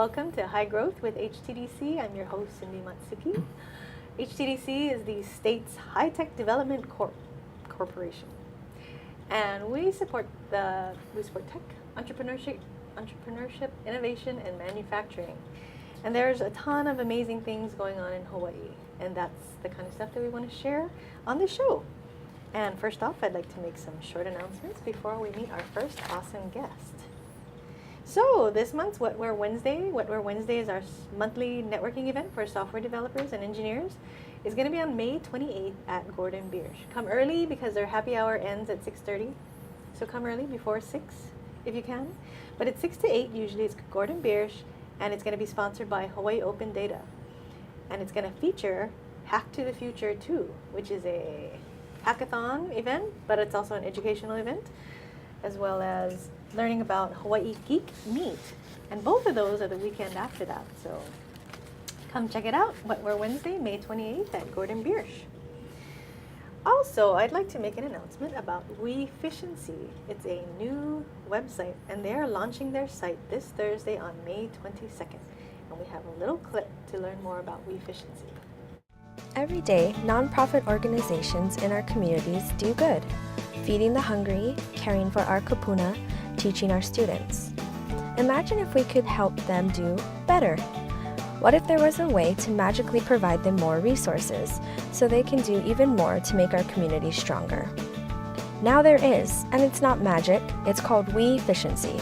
Welcome to High Growth with HTDC. I'm your host, Cindy Matsuki. HTDC is the state's high-tech development corporation, and we support tech, entrepreneurship, innovation, and manufacturing. And there's a ton of amazing things going on in Hawaii, and that's the kind of stuff that we want to share on the show. And first off, I'd like to make some short announcements before we meet our first awesome guest. So this month's What We're Wednesday is our monthly networking event for software developers and engineers. It's going to be on May 28th at Gordon Biersch. Come early because their happy hour ends at 6:30. So come early before 6 if you can. But it's 6 to 8 usually. It's Gordon Biersch, and it's going to be sponsored by Hawaii Open Data. And it's going to feature Hack to the Future 2, which is a hackathon event, but it's also an educational event, as well as learning about Hawaii Geek Meet. And both of those are the weekend after that. So come check it out. What We're Wednesday, May 28th at Gordon Biersch. Also, I'd like to make an announcement about Fishin See. It's a new website, and they're launching their site this Thursday on May 22nd. And we have a little clip to learn more about Fishin See. Every day, nonprofit organizations in our communities do good, feeding the hungry, caring for our kupuna, teaching our students. Imagine if we could help them do better. What if there was a way to magically provide them more resources so they can do even more to make our community stronger? Now there is, and it's not magic, it's called Fishin See.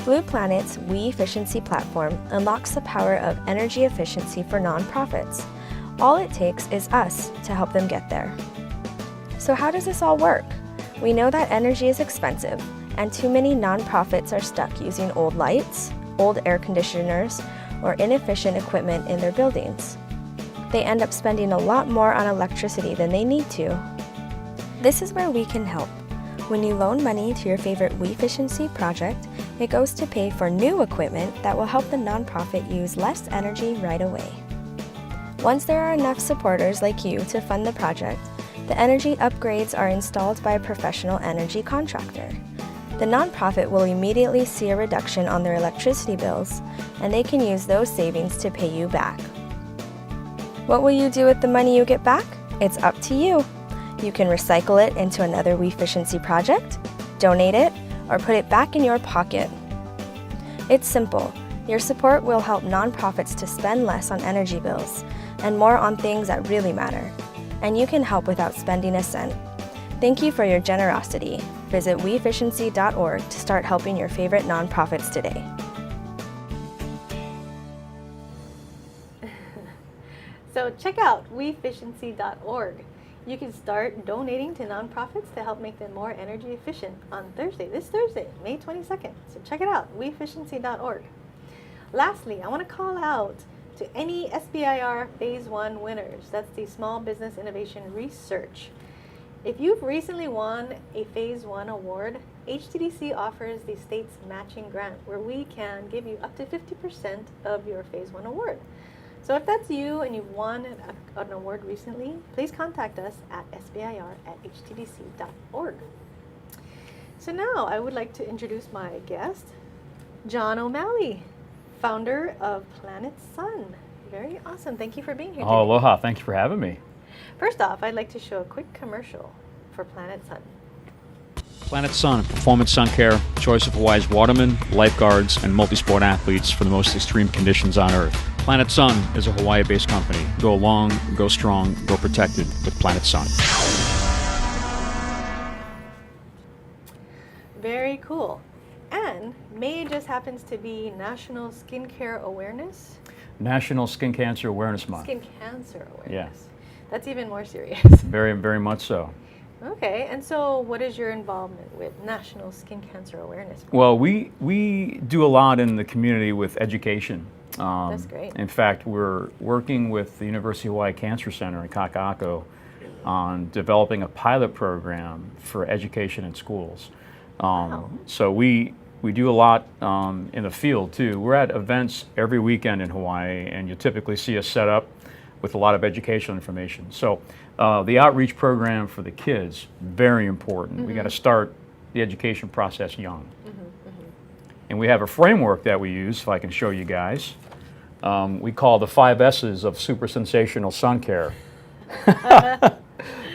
Blue Planet's Fishin See platform unlocks the power of energy efficiency for nonprofits. All it takes is us to help them get there. So how does this all work? We know that energy is expensive, and too many nonprofits are stuck using old lights, old air conditioners, or inefficient equipment in their buildings. They end up spending a lot more on electricity than they need to. This is where we can help. When you loan money to your favorite Fishin See project, it goes to pay for new equipment that will help the nonprofit use less energy right away. Once there are enough supporters like you to fund the project, the energy upgrades are installed by a professional energy contractor. The nonprofit will immediately see a reduction on their electricity bills, and they can use those savings to pay you back. What will you do with the money you get back? It's up to you. You can recycle it into another Fishin See project, donate it, or put it back in your pocket. It's simple. Your support will help nonprofits to spend less on energy bills and more on things that really matter. And you can help without spending a cent. Thank you for your generosity. Visit wefishinsee.org to start helping your favorite nonprofits today. So check out wefishinsee.org. You can start donating to nonprofits to help make them more energy efficient on this Thursday, May 22nd. So check it out, wefishinsee.org. Lastly, I want to call out to any SBIR Phase 1 winners. That's the Small Business Innovation Research. If you've recently won a Phase 1 award, HTDC offers the state's matching grant, where we can give you up to 50% of your Phase 1 award. So if that's you and you've won an award recently, please contact us at sbir@htdc.org. So now I would like to introduce my guest, John O'Malley, founder of Planet Sun. Very awesome. Thank you for being here today. Oh, aloha. Thank you for having me. First off, I'd like to show a quick commercial for Planet Sun. Planet Sun, performance sun care, choice of Hawaii's watermen, lifeguards, and multi-sport athletes for the most extreme conditions on Earth. Planet Sun is a Hawaii-based company. Go long, go strong, go protected with Planet Sun. Very cool. And May just happens to be National Skincare Awareness. National Skin Cancer Awareness Month. Skin Cancer Awareness. Yes. That's even more serious. Very, very much so. Okay, and so what is your involvement with National Skin Cancer Awareness Month? Well, we do a lot in the community with education. That's great. In fact, we're working with the University of Hawaii Cancer Center in Kaka'ako on developing a pilot program for education in schools. Wow. So we do a lot in the field too. We're at events every weekend in Hawaii, and you typically see us set up with a lot of educational information. So the outreach program for the kids, very important. We got to start the education process young. And we have a framework that we use, if I can show you guys. We call the 5 S's of super sensational sun care.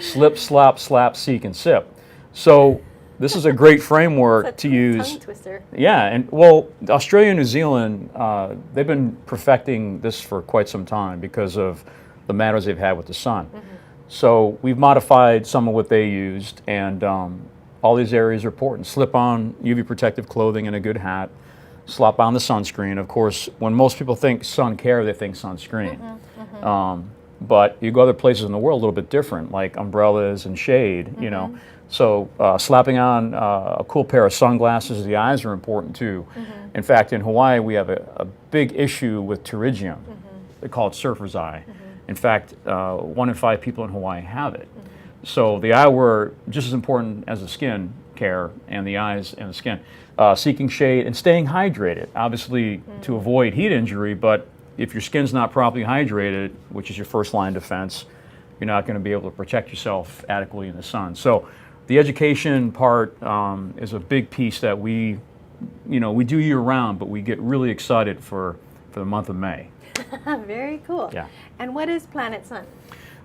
Slip, slop, slap, seek, and sip. So this is a great framework It's to a use. tongue twister. Yeah, and well, Australia and New Zealand, they've been perfecting this for quite some time because of the matters they've had with the sun. So we've modified some of what they used, and all these areas are important. Slip on UV protective clothing and a good hat. Slop on the sunscreen. Of course, when most people think sun care, they think sunscreen. But you go other places in the world a little bit different, like umbrellas and shade, you know. So slapping on a cool pair of sunglasses, the eyes are important too. In fact, in Hawaii, we have a big issue with pterygium. They call it surfer's eye. In fact, 1 in 5 people in Hawaii have it. So the eyewear just as important as the skin care and the eyes and the skin. Seeking shade and staying hydrated, obviously to avoid heat injury, but if your skin's not properly hydrated, which is your first line defense, you're not going to be able to protect yourself adequately in the sun. So the education part is a big piece that we do year round, but we get really excited for the month of May. Very cool. Yeah. And what is Planet Sun?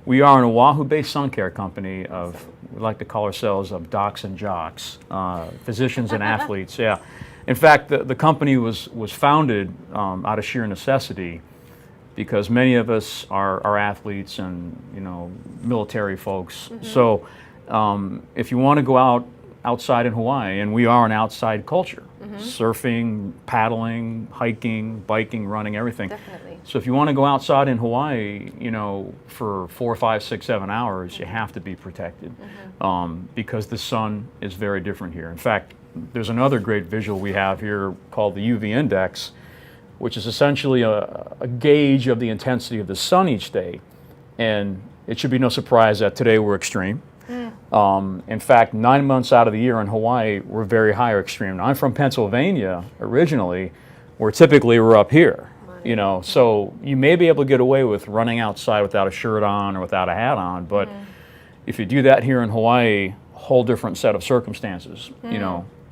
We are an Oahu-based sun care company of, we like to call ourselves of docs and jocks, physicians and athletes, yeah. In fact, the company was founded out of sheer necessity because many of us are athletes and, military folks. So if you want to go outside in Hawaii, and we are an outside culture, surfing, paddling, hiking, biking, running, everything. Definitely. So if you want to go outside in Hawaii, for 4, 5, 6, 7 hours, you have to be protected because the sun is very different here. In fact, there's another great visual we have here called the UV index, which is essentially a gauge of the intensity of the sun each day. And it should be no surprise that today we're extreme. In fact, 9 months out of the year in Hawaii, we're very high or extreme. Now, I'm from Pennsylvania originally, where typically we're up here. So you may be able to get away with running outside without a shirt on or without a hat on, but if you do that here in Hawaii, whole different set of circumstances,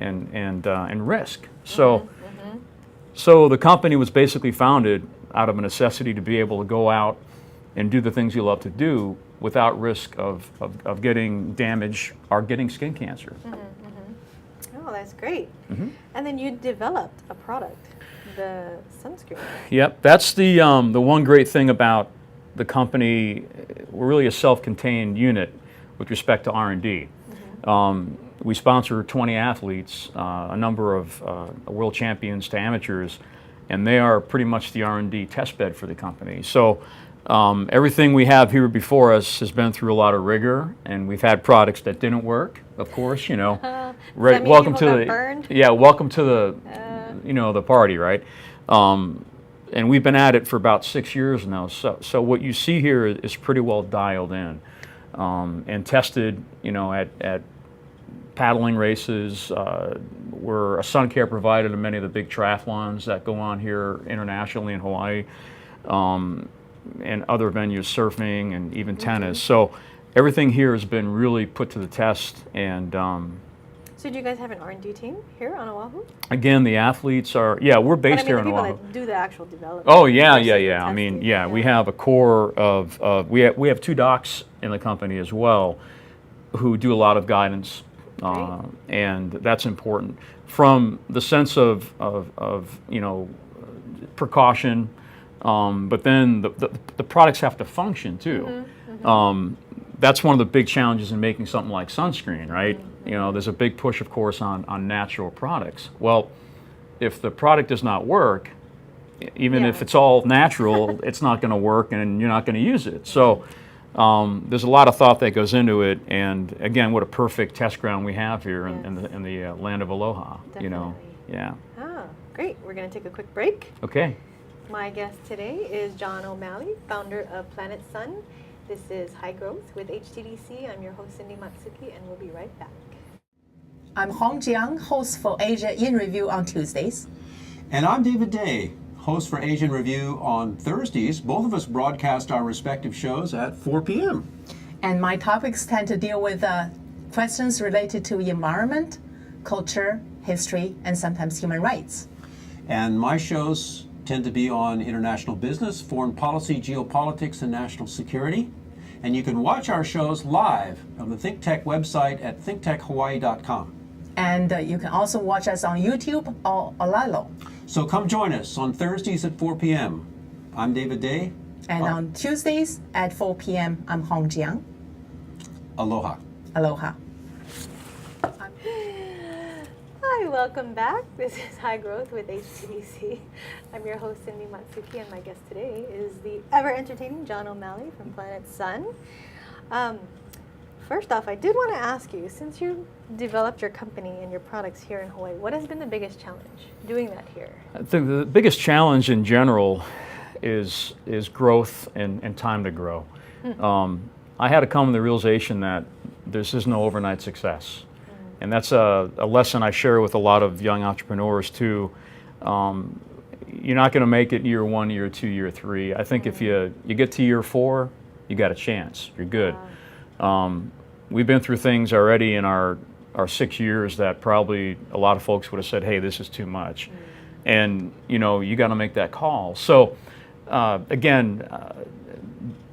and risk. So the company was basically founded out of a necessity to be able to go out and do the things you love to do without risk of getting damage or getting skin cancer. Oh, that's great. And then you developed a product, the sunscreen. Yep, that's the one great thing about the company. We're really a self-contained unit with respect to R&D. We sponsor 20 athletes, a number of world champions to amateurs, and they are pretty much the R&D test bed for the company. So everything we have here before us has been through a lot of rigor, and we've had products that didn't work, of course, welcome to the the party, right? And we've been at it for about 6 years now. So what you see here is pretty well dialed in and tested, at paddling races. We're a sun care provider to many of the big triathlons that go on here internationally in Hawaii. And other venues, surfing and even tennis. So everything here has been really put to the test. And so do you guys have an R&D team here on Oahu? Again, the athletes are, we're based here in Oahu. The people that do the actual development. Oh, yeah. I mean, we have a core of, we have 2 docs in the company as well who do a lot of guidance. And that's important. From the sense of precaution, but then the products have to function too. That's one of the big challenges in making something like sunscreen, right? There's a big push, of course, on natural products. Well, if the product does not work, even if it's all natural, it's not going to work and you're not going to use it. So there's a lot of thought that goes into it. And again, what a perfect test ground we have here in the land of Aloha. Definitely. Yeah. Ah, great. We're going to take a quick break. Okay. My guest today is John O'Malley, founder of Planet Sun. This is High Growth with HTDC. I'm your host, Cindy Matsuki, and we'll be right back. I'm Hong Jiang, host for Asia in Review on Tuesdays. And I'm David Day, host for Asian Review on Thursdays. Both of us broadcast our respective shows at 4 p.m. And my topics tend to deal with questions related to environment, culture, history, and sometimes human rights. And my shows tend to be on international business, foreign policy, geopolitics, and national security. And you can watch our shows live on the ThinkTech website at thinktechhawaii.com. And you can also watch us on YouTube or Olalo. So come join us on Thursdays at 4 p.m. I'm David Day. And on Tuesdays at 4 p.m., I'm Hong Jiang. Aloha. Aloha. Hi, welcome back. This is High Growth with HTDC. I'm your host, Cindy Matsuki, and my guest today is the ever-entertaining John O'Malley from Planet Sun. First off, I did want to ask you, since you developed your company and your products here in Hawaii, what has been the biggest challenge doing that here? I think the biggest challenge in general is growth and time to grow. I had to come to the realization that this is no overnight success. And that's a lesson I share with a lot of young entrepreneurs too. You're not going to make it year 1, year 2, year 3. I think if you get to year 4, you got a chance. You're good. We've been through things already in our 6 years that probably a lot of folks would have said, hey, this is too much. And you got to make that call. So again,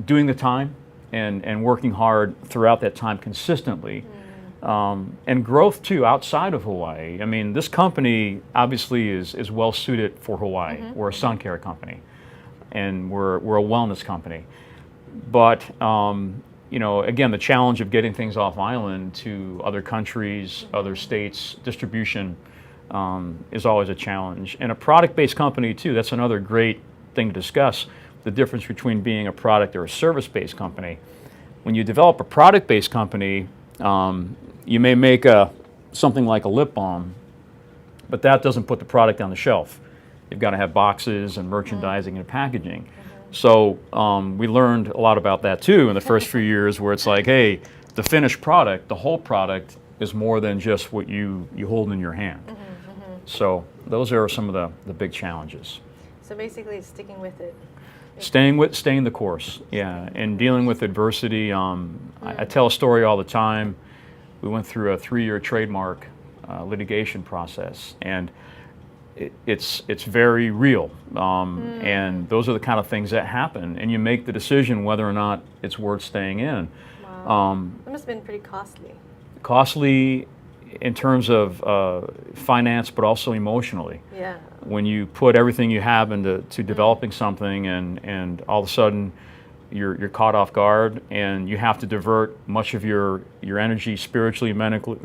doing the time and working hard throughout that time consistently. And growth too outside of Hawaii. I mean, this company obviously is well suited for Hawaii. We're a suncare company, and we're a wellness company. But again, the challenge of getting things off island to other countries, other states, distribution is always a challenge. And a product-based company too. That's another great thing to discuss. The difference between being a product or a service-based company. When you develop a product-based company, you may make something like a lip balm, but that doesn't put the product on the shelf. You've got to have boxes and merchandising and packaging. So we learned a lot about that too in the first few years, where it's like, hey, the finished product, the whole product, is more than just what you hold in your hand. So those are some of the big challenges. So basically, it's sticking with it. Staying the course, yeah, and dealing with adversity. I tell a story all the time. We went through a 3-year trademark litigation process, and it's very real. And those are the kind of things that happen, and you make the decision whether or not it's worth staying in. Wow. That must have been pretty costly. Costly in terms of finance, but also emotionally. Yeah. When you put everything you have into developing something, and all of a sudden you're caught off guard, and you have to divert much of your energy spiritually, mentally,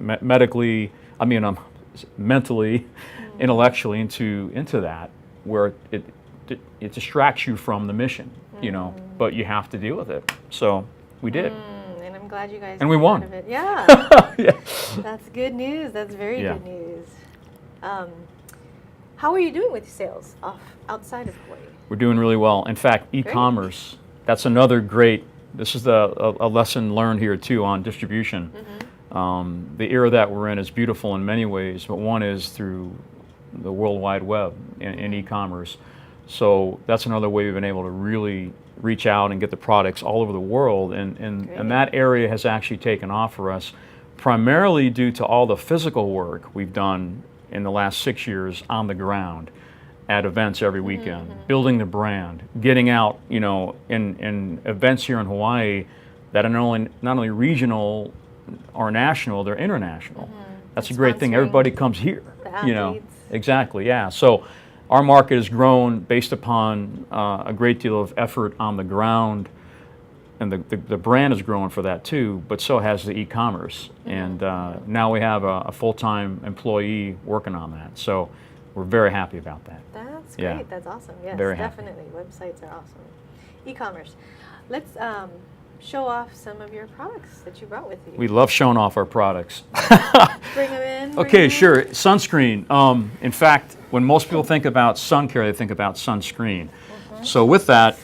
intellectually into that, where it distracts you from the mission, but you have to deal with it. So we did. And I'm glad you guys and we won. Out of it. Yeah. Yeah. That's good news. That's very good news. How are you doing with sales outside of Hawaii? We're doing really well. In fact, e-commerce, that's another great, this is a lesson learned here too on distribution. The era that we're in is beautiful in many ways, but one is through the World Wide Web and e-commerce. So that's another way we've been able to really reach out and get the products all over the world. And that area has actually taken off for us, primarily due to all the physical work we've done in the last 6 years on the ground at events every weekend, building the brand, getting out, in events here in Hawaii that are not only regional or national, they're international. That's a great thing. Everybody comes here, Exactly, yeah. So our market has grown based upon a great deal of effort on the ground, and the brand has grown for that too, but so has the e-commerce. And now we have a full-time employee working on that. So we're very happy about that. That's great. Yeah. That's awesome. Yes, Very definitely. Websites are awesome. E-commerce. Let's show off some of your products that you brought with you. We love showing off our products. Bring them in. Okay, sure. Sunscreen. In fact, when most people think about sun care, they think about sunscreen. So with that,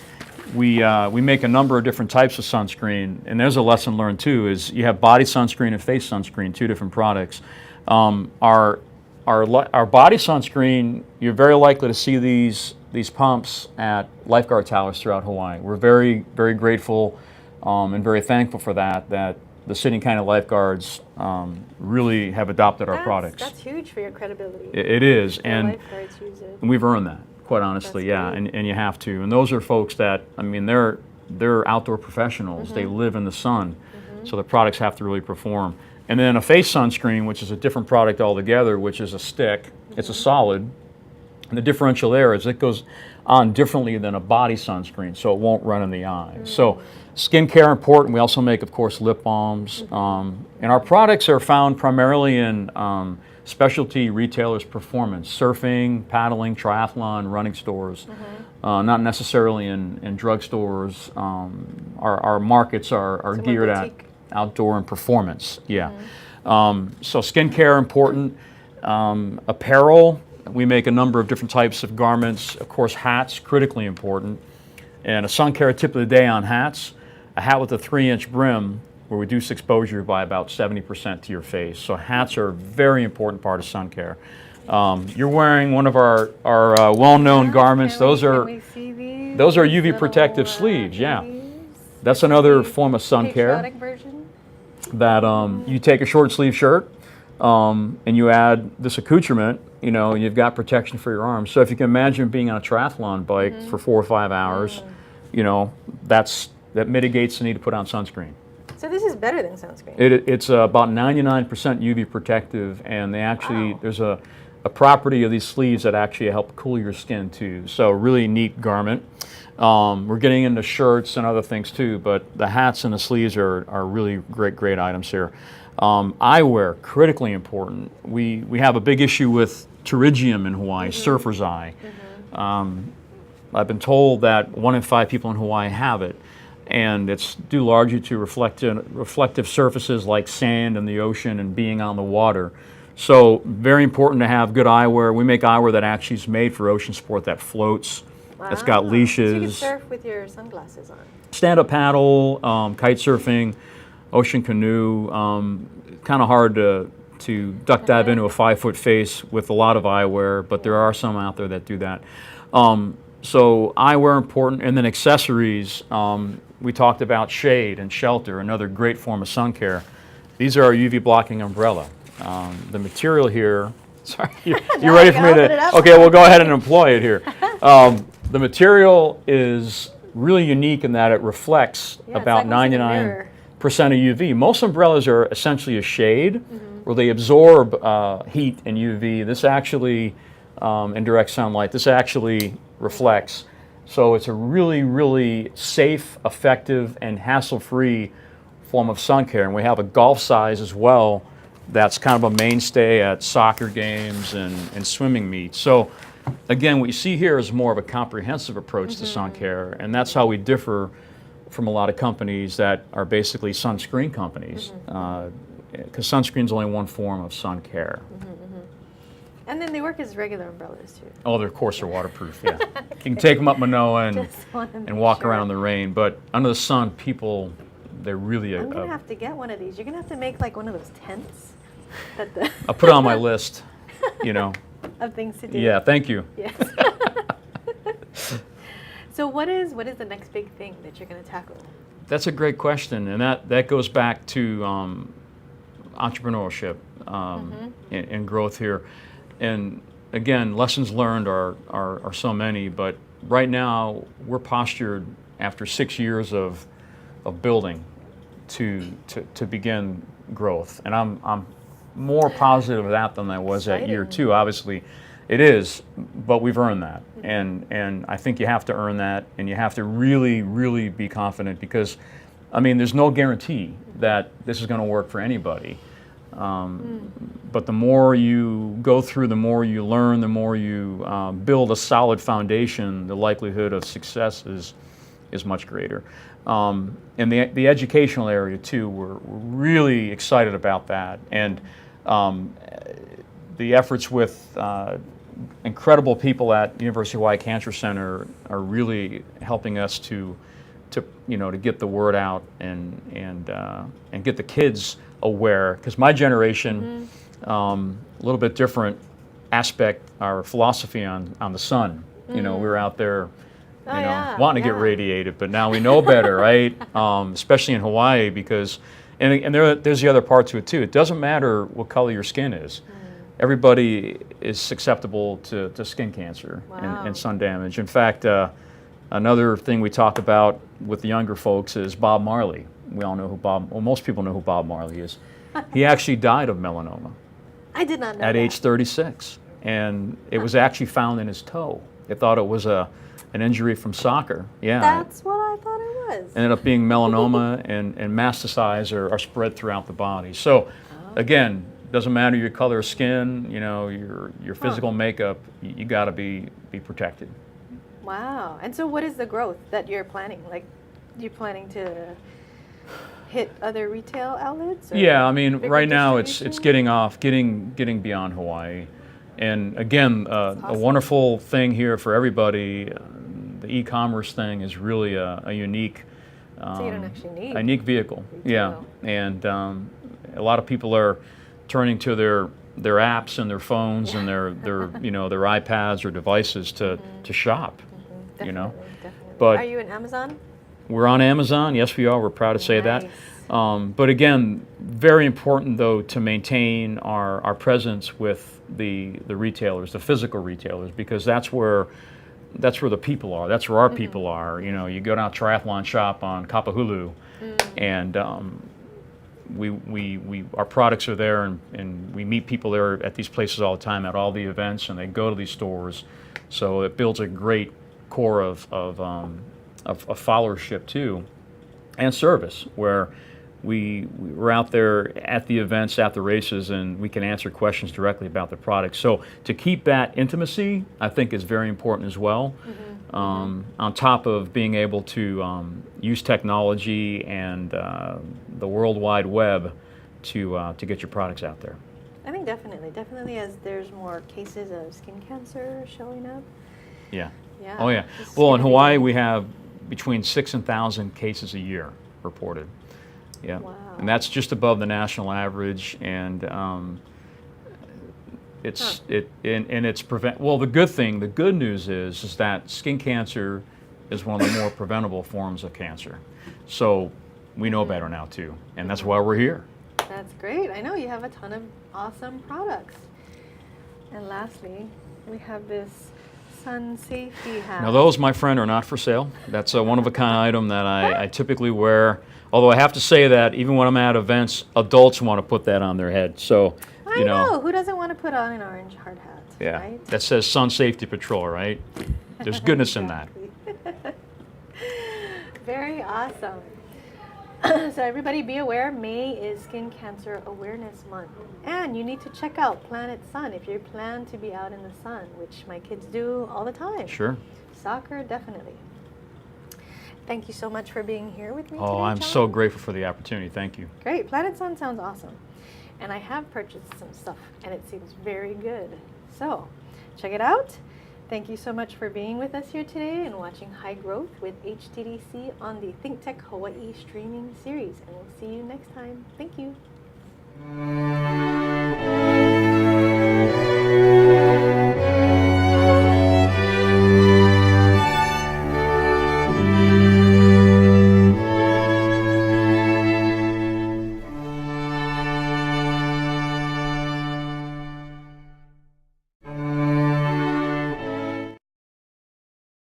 we make a number of different types of sunscreen, and there's a lesson learned too, is you have body sunscreen and face sunscreen, 2 different products. Our body sunscreen, you're very likely to see these pumps at lifeguard towers throughout Hawaii. We're very, very grateful and very thankful for that the Sydney County lifeguards really have adopted our products. That's huge for your credibility. It is, Your and lifeguards use it. we've earned that, quite honestly. That's Yeah, great. and you have to. And those are folks that, I mean, they're outdoor professionals. They live in the sun, so the products have to really perform. And then a face sunscreen, which is a different product altogether, which is a stick. It's a solid. And the differential there is it goes on differently than a body sunscreen, so it won't run in the eyes. So skincare important. We also make, of course, lip balms. And our products are found primarily in specialty retailers' performance, surfing, paddling, triathlon, running stores, not necessarily in drugstores. Our markets are So more geared at boutique. outdoor and performance, yeah. So skincare important. Apparel, we make a number of different types of garments. Of course, hats, critically important. And a sun care tip of the day on hats, a hat with a 3-inch brim will reduce exposure by about 70% to your face. So hats are a very important part of sun care. You're wearing one of our well-known garments. Those Can are we see these? UV Little, protective sleeves, yeah. sleeves? That's another form of sun care. Patriotic version? That you take a short sleeve shirt and you add this accoutrement, you know, and you've got protection for your arms. So if you can imagine being on a triathlon bike for 4 or 5 hours, you know, that mitigates the need to put on sunscreen. So this is better than sunscreen. It's about 99% UV protective, and they actually, there's a property of these sleeves that actually help cool your skin too. So really neat garment. We're getting into shirts and other things too, but the hats and the sleeves are really great items here. Eyewear, critically important. We have a big issue with pterygium in Hawaii, surfer's eye. I've been told that 1 in 5 people in Hawaii have it, and it's due largely to reflective surfaces like sand in the ocean and being on the water. So very important to have good eyewear. We make eyewear that actually is made for ocean sport, that floats. It's got leashes. So you can surf with your sunglasses on. Stand-up paddle, kite surfing, ocean canoe. Kind of hard to duck dive into a 5-foot face with a lot of eyewear, but there are some out there that do that. So eyewear important, and then accessories. We talked about shade and shelter, another great form of sun care. These are our UV blocking umbrella. The material here. Sorry, you ready for me to? Okay, we'll go ahead and employ it here. The material is really unique in that it reflects about 99% of UV. Most umbrellas are essentially a shade where they absorb heat and UV. This actually, in direct sunlight, this actually reflects. So it's a really safe, effective, and hassle-free form of sun care. And we have a golf size as well that's kind of a mainstay at soccer games and swimming meets. So again, what you see here is more of a comprehensive approach to sun care, and that's how we differ from a lot of companies that are basically sunscreen companies, because sunscreen is only one form of sun care. And then they work as regular umbrellas too. Oh, they're, of course, they're waterproof, yeah. You can take them up Manoa and and walk around in the rain, but under the sun, people, they're really I'm going to have to get one of these. You're going to have to make like one of those tents that I'll put it on my list, you know. of things to do. Yeah, thank you. Yes. So what is the next big thing that you're going to tackle? That's a great question, and that goes back to entrepreneurship and growth here. And again, lessons learned are so many, but right now we're postured after 6 years of building to begin growth, and I'm more positive of that than I was at year 2. Obviously, it is, but we've earned that, and I think you have to earn that, and you have to really be confident, because I mean, there's no guarantee that this is going to work for anybody. But the more you go through, the more you learn, the more you build a solid foundation, the likelihood of success is much greater. And the educational area too, we're really excited about that. And the efforts with incredible people at University of Hawaii Cancer Center are really helping us to get the word out and get the kids aware. Because my generation, a little bit different aspect, our philosophy on the sun. You know, we were out there, wanting to get radiated, but now we know better, right? Especially in Hawaii, because And there's the other part to it too. It doesn't matter what color your skin is. Everybody is susceptible to skin cancer Wow. and sun damage. In fact, another thing we talk about with the younger folks is Bob Marley. We all know who most people know who Bob Marley is. He actually died of melanoma I did not know at that. age 36, and it was actually found in his toe. They thought it was an injury from soccer. Yeah. That's what I thought it was. Ended up being melanoma, and metastasized are spread throughout the body. So, again, doesn't matter your color of skin, you know, your physical makeup, you got to be protected. Wow. And so what is the growth that you're planning? Like, you're planning to hit other retail outlets? Or Yeah, I mean, bigger right now it's distribution? getting beyond Hawaii. And again, a awesome. wonderful thing here for everybody, the e-commerce thing is really a unique So you don't actually need a unique vehicle. retail. Yeah, and a lot of people are turning to their apps and their phones and their you know, their iPads or devices to shop. You know, Definitely. but- Are you in Amazon? We're on Amazon. Yes, we are. We're proud to say that. Nice. But again, very important though to maintain our presence with the retailers, the physical retailers, because that's where the people are. That's where our people are. You know, you go down Triathlon Shop on Kapahulu, and our products are there, and we meet people there at these places all the time at all the events, and they go to these stores. So it builds a great core of followership too, and service, where we're out there at the events, at the races, and we can answer questions directly about the product. So to keep that intimacy, I think is very important as well. On top of being able to use technology and the World Wide Web to get your products out there. I think definitely as there's more cases of skin cancer showing up. Yeah. Yeah. Oh yeah. this is Well, in gonna be- Hawaii we have between 6,000 and 1,000 cases a year reported. Yeah. Wow. And that's just above the national average, and it's well, the good news is that skin cancer is one of the more preventable forms of cancer. So we know better now too, and that's why we're here. That's great. I know you have a ton of awesome products. And lastly, we have this sun safety hat. Now those, my friend, are not for sale. That's a one-of-a-kind item that I typically wear. Although I have to say that even when I'm at events, adults want to put that on their head. So, I know. Who doesn't want to put on an orange hard hat? yeah, Right? that says Sun Safety Patrol, right? There's goodness in that. Exactly. Very awesome. So everybody be aware, May is Skin Cancer Awareness Month. And you need to check out Planet Sun if you plan to be out in the sun, which my kids do all the time. Sure. Soccer, definitely. Thank you so much for being here with me today, Oh, I'm John. so grateful for the opportunity. Thank you. Great. Planet Sun sounds awesome. And I have purchased some stuff, and it seems very good. So, check it out. Thank you so much for being with us here today and watching High Growth with HTDC on the ThinkTech Hawaii streaming series. And we'll see you next time. Thank you.